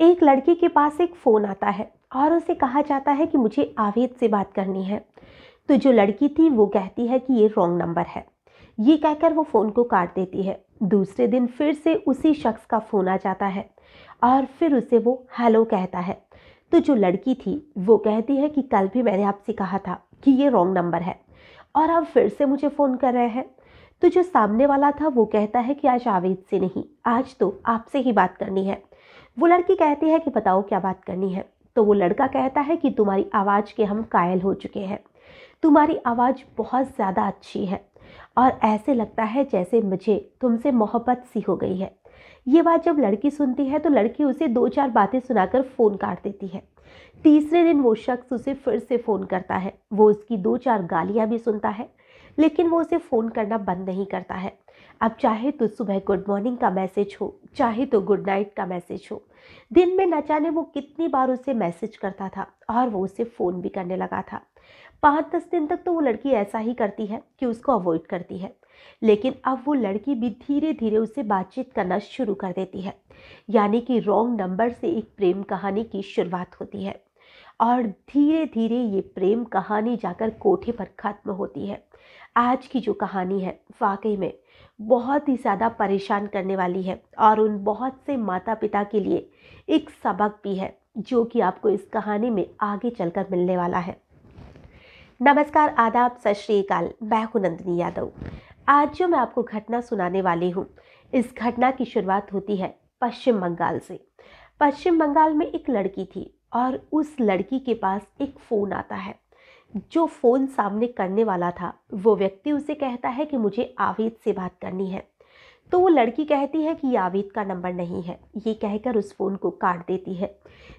एक लड़की के पास एक फ़ोन आता है और उसे कहा जाता है कि मुझे आवेद से बात करनी है। तो जो लड़की थी वो कहती है कि ये रॉन्ग नंबर है। ये कहकर वो फ़ोन को काट देती है। दूसरे दिन फिर से उसी शख्स का फ़ोन आ जाता है और फिर उसे वो हेलो कहता है। तो जो लड़की थी वो कहती है कि कल भी मैंने आपसे कहा था कि ये रॉन्ग नंबर है और अब फिर से मुझे फ़ोन कर रहे हैं। तो जो सामने वाला था वो कहता है कि आज आवेद से नहीं, आज तो आपसे ही बात करनी है। वो लड़की कहती है कि बताओ क्या बात करनी है। तो वो लड़का कहता है कि तुम्हारी आवाज़ के हम कायल हो चुके हैं। तुम्हारी आवाज़ बहुत ज़्यादा अच्छी है और ऐसे लगता है जैसे मुझे तुमसे मोहब्बत सी हो गई है। ये बात जब लड़की सुनती है तो लड़की उसे दो चार बातें सुनाकर फ़ोन काट देती है। तीसरे दिन वो शख्स उसे फिर से फ़ोन करता है। वो उसकी दो चार गालियाँ भी सुनता है, लेकिन वो उसे फ़ोन करना बंद नहीं करता है। अब चाहे तो सुबह गुड मॉर्निंग का मैसेज हो, चाहे तो गुड नाइट का मैसेज हो, दिन में न जाने वो कितनी बार उसे मैसेज करता था और वो उसे फ़ोन भी करने लगा था। 5-10 दिन तक तो वो लड़की ऐसा ही करती है कि उसको अवॉइड करती है, लेकिन अब वो लड़की भी धीरे धीरे उससे बातचीत करना शुरू कर देती है। यानी कि रॉन्ग नंबर से एक प्रेम कहानी की शुरुआत होती है और धीरे धीरे ये प्रेम कहानी जाकर कोठे पर ख़त्म होती है। आज की जो कहानी है वाकई में बहुत ही ज़्यादा परेशान करने वाली है और उन बहुत से माता पिता के लिए एक सबक भी है, जो कि आपको इस कहानी में आगे चलकर मिलने वाला है। नमस्कार, आदाब, सत श्री अकाल। मैं हूं नंदिनी यादव। आज जो मैं आपको घटना सुनाने वाली हूं, इस घटना की शुरुआत होती है पश्चिम बंगाल से। पश्चिम बंगाल में एक लड़की थी और उस लड़की के पास एक फ़ोन आता है। जो फ़ोन सामने करने वाला था वो व्यक्ति उसे कहता है कि मुझे आवेद से बात करनी है। तो वो लड़की कहती है कि ये आवेद का नंबर नहीं है। ये कहकर उस फ़ोन को काट देती है।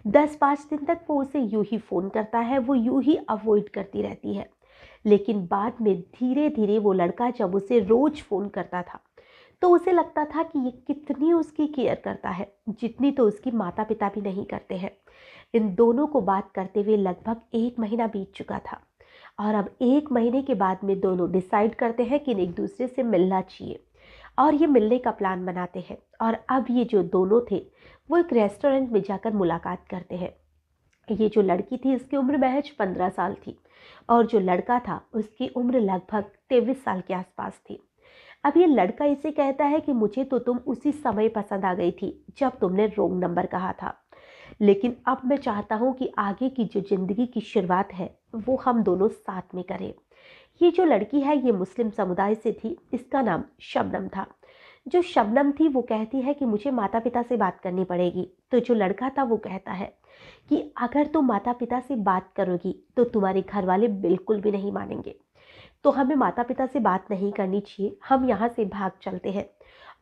10-5 दिन तक वो उसे यूं ही फ़ोन करता है, वो यूं ही अवॉइड करती रहती है। लेकिन बाद में धीरे धीरे वो लड़का जब उसे रोज़ फ़ोन करता था तो उसे लगता था कि ये कितनी उसकी केयर करता है, जितनी तो उसकी माता पिता भी नहीं करते हैं। इन दोनों को बात करते हुए लगभग 1 महीना बीत चुका था और अब 1 महीने के बाद में दोनों डिसाइड करते हैं कि एक दूसरे से मिलना चाहिए और ये मिलने का प्लान बनाते हैं। और अब ये जो दोनों थे वो एक रेस्टोरेंट में जाकर मुलाकात करते हैं। ये जो लड़की थी इसकी उम्र महज 15 साल थी और जो लड़का था उसकी उम्र लगभग 23 साल के आसपास थी। अब ये लड़का इसे कहता है कि मुझे तो तुम उसी समय पसंद आ गई थी जब तुमने रॉन्ग नंबर कहा था, लेकिन अब मैं चाहता हूँ कि आगे की जो ज़िंदगी की शुरुआत है वो हम दोनों साथ में करें। ये जो लड़की है ये मुस्लिम समुदाय से थी, इसका नाम शबनम था। जो शबनम थी वो कहती है कि मुझे माता पिता से बात करनी पड़ेगी। तो जो लड़का था वो कहता है कि अगर तुम माता पिता से बात करोगी तो तुम्हारे घर वाले बिल्कुल भी नहीं मानेंगे, तो हमें माता पिता से बात नहीं करनी चाहिए, हम यहाँ से भाग चलते हैं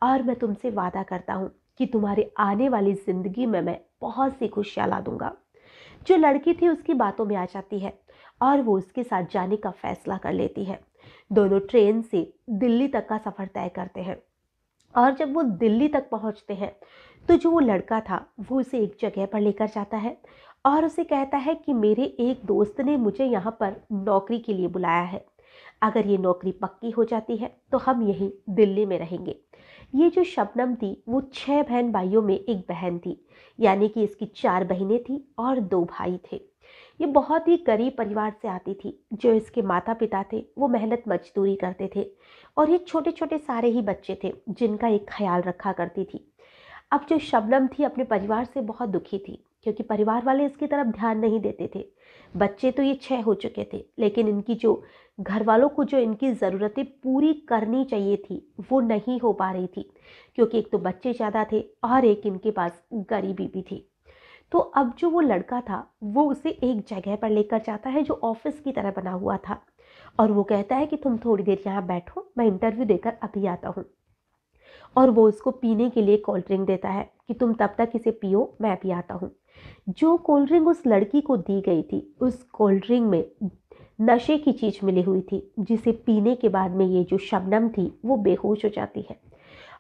और मैं तुमसे वादा करता हूँ कि तुम्हारे आने वाली ज़िंदगी में मैं बहुत सी खुशियाँ ला दूंगा। जो लड़की थी उसकी बातों में आ जाती है और वो उसके साथ जाने का फैसला कर लेती है। दोनों ट्रेन से दिल्ली तक का सफ़र तय करते हैं और जब वो दिल्ली तक पहुंचते हैं तो जो वो लड़का था वो उसे एक जगह पर लेकर जाता है और उसे कहता है कि मेरे एक दोस्त ने मुझे यहाँ पर नौकरी के लिए बुलाया है। अगर ये नौकरी पक्की हो जाती है तो हम यहीं दिल्ली में रहेंगे। ये जो शबनम थी वो 6 बहन भाइयों में एक बहन थी, यानी कि इसकी 4 बहनें थी और 2 भाई थे। ये बहुत ही गरीब परिवार से आती थी। जो इसके माता पिता थे वो मेहनत मजदूरी करते थे और ये छोटे छोटे सारे ही बच्चे थे जिनका एक ख्याल रखा करती थी। अब जो शबनम थी अपने परिवार से बहुत दुखी थी, क्योंकि परिवार वाले इसकी तरफ ध्यान नहीं देते थे। बच्चे तो ये 6 हो चुके थे, लेकिन इनकी जो घर वालों को जो इनकी ज़रूरतें पूरी करनी चाहिए थी वो नहीं हो पा रही थी, क्योंकि एक तो बच्चे ज़्यादा थे और एक इनके पास गरीबी भी थी। तो अब जो वो लड़का था वो उसे एक जगह पर लेकर जाता है जो ऑफिस की तरह बना हुआ था और वो कहता है कि तुम थोड़ी देर यहाँ बैठो, मैं इंटरव्यू देकर अभी आता हूँ। और वो उसको पीने के लिए कोल्ड ड्रिंक देता है कि तुम तब तक इसे पियो, मैं भी आता हूँ। जो कोल्ड ड्रिंक उस लड़की को दी गई थी उस कोल्ड ड्रिंक में नशे की चीज़ मिली हुई थी, जिसे पीने के बाद में ये जो शबनम थी वो बेहोश हो जाती है।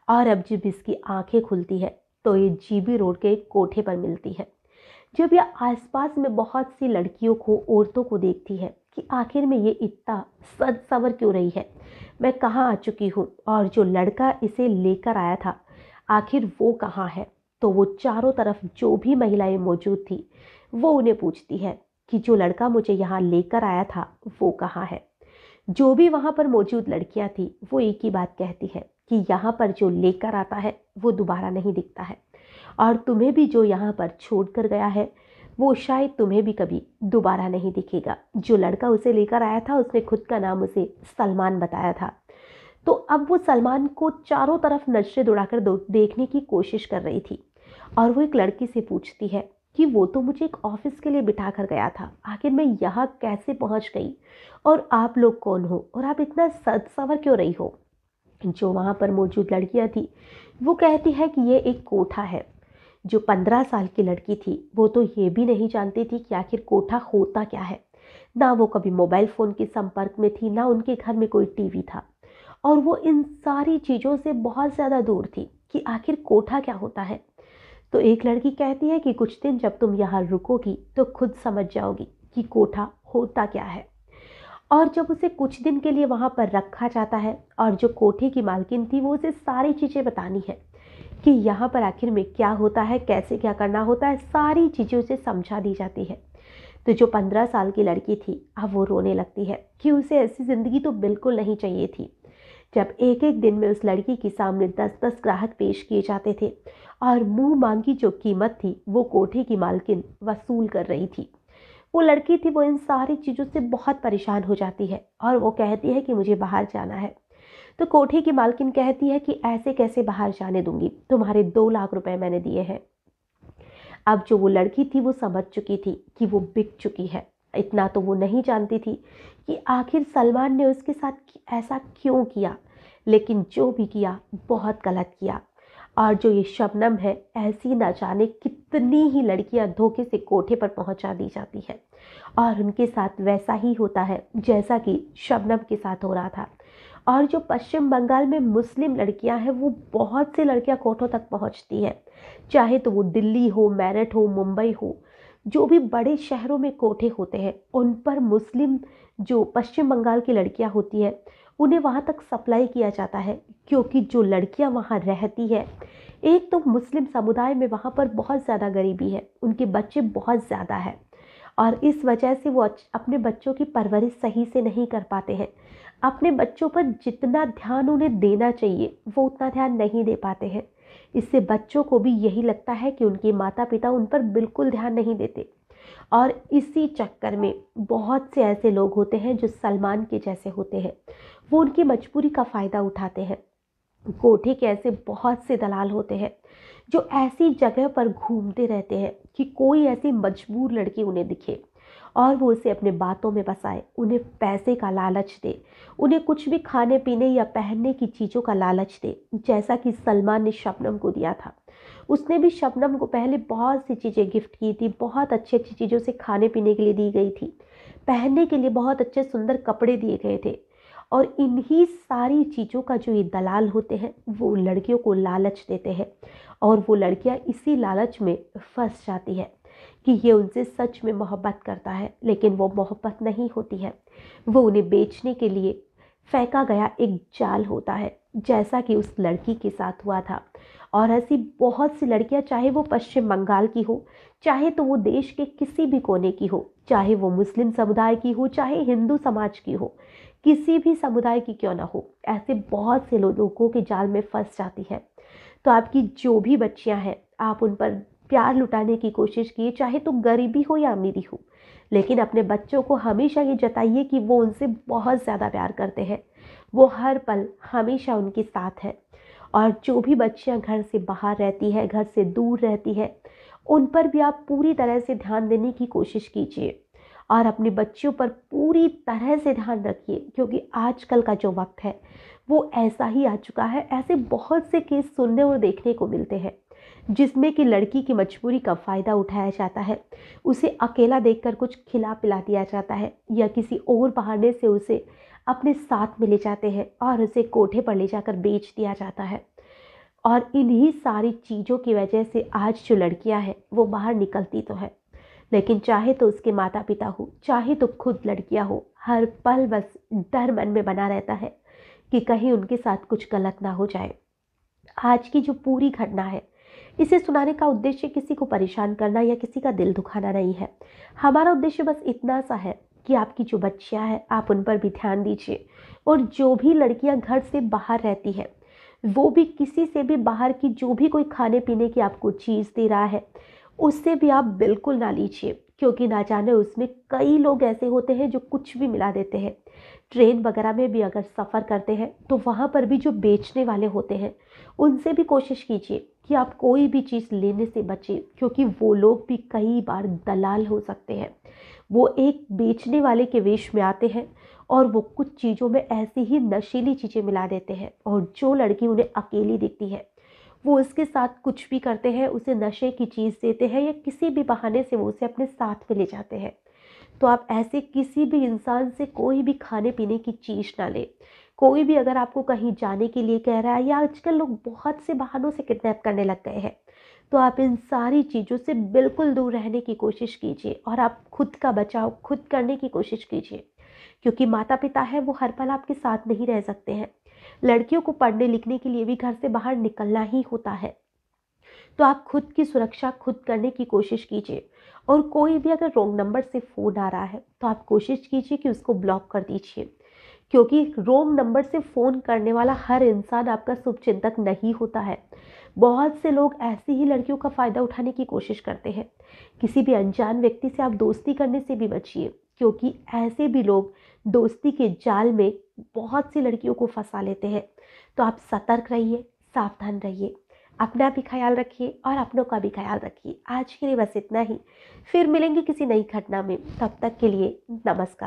और अब जब इसकी आंखें खुलती है तो ये जीबी रोड के एक कोठे पर मिलती है। जब यह आसपास में बहुत सी लड़कियों को, औरतों को देखती है कि आखिर में ये इतना सज सवर क्यों रही है, मैं कहाँ आ चुकी हूँ और जो लड़का इसे लेकर आया था आखिर वो कहाँ है, तो वो चारों तरफ जो भी महिलाएं मौजूद थी वो उन्हें पूछती है कि जो लड़का मुझे यहाँ लेकर आया था वो कहाँ है। जो भी वहाँ पर मौजूद लड़कियाँ थी वो एक ही बात कहती है कि यहाँ पर जो लेकर आता है वो दोबारा नहीं दिखता है, और तुम्हें भी जो यहाँ पर छोड़ कर गया है वो शायद तुम्हें भी कभी दोबारा नहीं दिखेगा। जो लड़का उसे लेकर आया था उसने खुद का नाम उसे सलमान बताया था। तो अब वो सलमान को चारों तरफ नजरें दौड़ाकर देखने की कोशिश कर रही थी, और वो एक लड़की से पूछती है कि वो तो मुझे एक ऑफिस के लिए बिठा कर गया था, आखिर मैं यहाँ कैसे पहुँच गई, और आप लोग कौन हो, और आप इतना सज सवर क्यों रही हो। जो वहाँ पर मौजूद लड़कियाँ थी वो कहती है कि ये एक कोठा है। जो 15 साल की लड़की थी वो तो ये भी नहीं जानती थी कि आखिर कोठा होता क्या है। ना वो कभी मोबाइल फ़ोन के संपर्क में थी, ना उनके घर में कोई टीवी था, और वो इन सारी चीज़ों से बहुत ज़्यादा दूर थी कि आखिर कोठा क्या होता है। तो एक लड़की कहती है कि कुछ दिन जब तुम यहाँ रुकोगी तो खुद समझ जाओगी कि कोठा होता क्या है। और जब उसे कुछ दिन के लिए वहाँ पर रखा जाता है, और जो कोठे की मालकिन थी वो उसे सारी चीज़ें बतानी है कि यहाँ पर आखिर में क्या होता है, कैसे क्या करना होता है, सारी चीज़ें उसे समझा दी जाती है। तो जो 15 साल की लड़की थी अब वो रोने लगती है कि उसे ऐसी ज़िंदगी तो बिल्कुल नहीं चाहिए थी। जब एक एक दिन में उस लड़की के सामने 10-10 ग्राहक पेश किए जाते थे, और मुंह मांगी जो कीमत थी वो कोठे की मालकिन वसूल कर रही थी। वो लड़की थी वो इन सारी चीज़ों से बहुत परेशान हो जाती है, और वो कहती है कि मुझे बाहर जाना है। तो कोठे की मालकिन कहती है कि ऐसे कैसे बाहर जाने दूंगी, तुम्हारे 2 लाख रुपए मैंने दिए हैं। अब जो वो लड़की थी वो समझ चुकी थी कि वो बिक चुकी है। इतना तो वो नहीं जानती थी कि आखिर सलमान ने उसके साथ ऐसा क्यों किया, लेकिन जो भी किया बहुत गलत किया। और जो ये शबनम है, ऐसी ना जाने कितनी ही लड़कियां धोखे से कोठे पर पहुंचा दी जाती है, और उनके साथ वैसा ही होता है जैसा कि शबनम के साथ हो रहा था। और जो पश्चिम बंगाल में मुस्लिम लड़कियां हैं वो बहुत सी लड़कियां कोठों तक पहुंचती हैं, चाहे तो वो दिल्ली हो, मेरठ हो, मुंबई हो, जो भी बड़े शहरों में कोठे होते हैं उन पर मुस्लिम जो पश्चिम बंगाल की लड़कियां होती हैं उन्हें वहां तक सप्लाई किया जाता है। क्योंकि जो लड़कियां वहां रहती है, एक तो मुस्लिम समुदाय में वहां पर बहुत ज़्यादा गरीबी है, उनके बच्चे बहुत ज़्यादा है, और इस वजह से वो अपने बच्चों की परवरिश सही से नहीं कर पाते हैं। अपने बच्चों पर जितना ध्यान उन्हें देना चाहिए वो उतना ध्यान नहीं दे पाते हैं। इससे बच्चों को भी यही लगता है कि उनके माता पिता उन पर बिल्कुल ध्यान नहीं देते, और इसी चक्कर में बहुत से ऐसे लोग होते हैं जो सलमान के जैसे होते हैं, वो उनकी मजबूरी का फ़ायदा उठाते हैं। कोठे के ऐसे बहुत से दलाल होते हैं जो ऐसी जगह पर घूमते रहते हैं कि कोई ऐसी मजबूर लड़की उन्हें दिखे और वो उसे अपने बातों में बसाए, उन्हें पैसे का लालच दे, उन्हें कुछ भी खाने पीने या पहनने की चीज़ों का लालच दे, जैसा कि सलमान ने शबनम को दिया था। उसने भी शबनम को पहले बहुत सी चीज़ें गिफ्ट की थी, बहुत अच्छी अच्छी चीज़ों से खाने पीने के लिए दी गई थी, पहनने के लिए बहुत अच्छे सुंदर कपड़े दिए गए थे। और इन्हीं सारी चीज़ों का जो ये दलाल होते हैं वो लड़कियों को लालच देते हैं, और वो लड़कियां इसी लालच में फंस जाती है कि ये उनसे सच में मोहब्बत करता है, लेकिन वो मोहब्बत नहीं होती है, वो उन्हें बेचने के लिए फेंका गया एक जाल होता है, जैसा कि उस लड़की के साथ हुआ था। और ऐसी बहुत सी लड़कियां, चाहे वो पश्चिम बंगाल की हो, चाहे तो वो देश के किसी भी कोने की हो, चाहे वो मुस्लिम समुदाय की हो, चाहे हिंदू समाज की हो, किसी भी समुदाय की क्यों ना हो, ऐसे बहुत से लोगों के जाल में फंस जाती है। तो आपकी जो भी बच्चियां हैं, आप उन पर प्यार लुटाने की कोशिश कीजिए, चाहे तो गरीबी हो या अमीरी हो, लेकिन अपने बच्चों को हमेशा ये जताइए कि वो उनसे बहुत ज़्यादा प्यार करते हैं, वो हर पल हमेशा उनके साथ है। और जो भी बच्चियां घर से बाहर रहती है, घर से दूर रहती है, उन पर भी आप पूरी तरह से ध्यान देने की कोशिश कीजिए, और अपनी बच्चियों पर पूरी तरह से ध्यान रखिए, क्योंकि आजकल का जो वक्त है वो ऐसा ही आ चुका है। ऐसे बहुत से केस सुनने और देखने को मिलते हैं जिसमें कि लड़की की मजबूरी का फ़ायदा उठाया जाता है, उसे अकेला देखकर कुछ खिला पिला दिया जाता है, या किसी और बहाने से उसे अपने साथ में ले जाते हैं और उसे कोठे पर ले जाकर बेच दिया जाता है। और इन्हीं सारी चीज़ों की वजह से आज जो लड़कियां हैं वो बाहर निकलती तो है, लेकिन चाहे तो उसके माता पिता हो, चाहे तो खुद लड़कियां हो, हर पल बस डर मन में बना रहता है कि कहीं उनके साथ कुछ गलत ना हो जाए। आज की जो पूरी घटना है इसे सुनाने का उद्देश्य किसी को परेशान करना या किसी का दिल दुखाना नहीं है। हमारा उद्देश्य बस इतना सा है कि आपकी जो बच्चियां हैं आप उन पर भी ध्यान दीजिए, और जो भी लड़कियां घर से बाहर रहती हैं वो भी किसी से भी बाहर की जो भी कोई खाने पीने की आपको चीज़ दे रहा है उससे भी आप बिल्कुल ना लीजिए, क्योंकि ना जाने उसमें कई लोग ऐसे होते हैं जो कुछ भी मिला देते हैं। ट्रेन वगैरह में भी अगर सफ़र करते हैं तो वहाँ पर भी जो बेचने वाले होते हैं उनसे भी कोशिश कीजिए कि आप कोई भी चीज़ लेने से बचें, क्योंकि वो लोग भी कई बार दलाल हो सकते हैं। वो एक बेचने वाले के वेश में आते हैं और वो कुछ चीज़ों में ऐसी ही नशीली चीज़ें मिला देते हैं, और जो लड़की उन्हें अकेली दिखती है वो उसके साथ कुछ भी करते हैं, उसे नशे की चीज़ देते हैं या किसी भी बहाने से वो उसे अपने साथ में ले जाते हैं। तो आप ऐसे किसी भी इंसान से कोई भी खाने पीने की चीज़ ना लें। कोई भी अगर आपको कहीं जाने के लिए कह रहा है, या आजकल लोग बहुत से बहानों से किडनैप करने लग गए हैं, तो आप इन सारी चीज़ों से बिल्कुल दूर रहने की कोशिश कीजिए और आप खुद का बचाव खुद करने की कोशिश कीजिए, क्योंकि माता पिता है वो हर पल आपके साथ नहीं रह सकते हैं। लड़कियों को पढ़ने लिखने के लिए भी घर से बाहर निकलना ही होता है। तो आप खुद की सुरक्षा खुद करने की कोशिश कीजिए, और कोई भी अगर रॉन्ग नंबर से फ़ोन आ रहा है तो आप कोशिश कीजिए कि उसको ब्लॉक कर दीजिए, क्योंकि रॉन्ग नंबर से फ़ोन करने वाला हर इंसान आपका शुभचिंतक नहीं होता है। बहुत से लोग ऐसी ही लड़कियों का फ़ायदा उठाने की कोशिश करते हैं। किसी भी अनजान व्यक्ति से आप दोस्ती करने से भी बचिए, क्योंकि ऐसे भी लोग दोस्ती के जाल में बहुत सी लड़कियों को फंसा लेते हैं। तो आप सतर्क रहिए, सावधान रहिए, अपना भी ख्याल रखिए और अपनों का भी ख्याल रखिए। आज के लिए बस इतना ही, फिर मिलेंगे किसी नई घटना में। तब तक के लिए नमस्कार।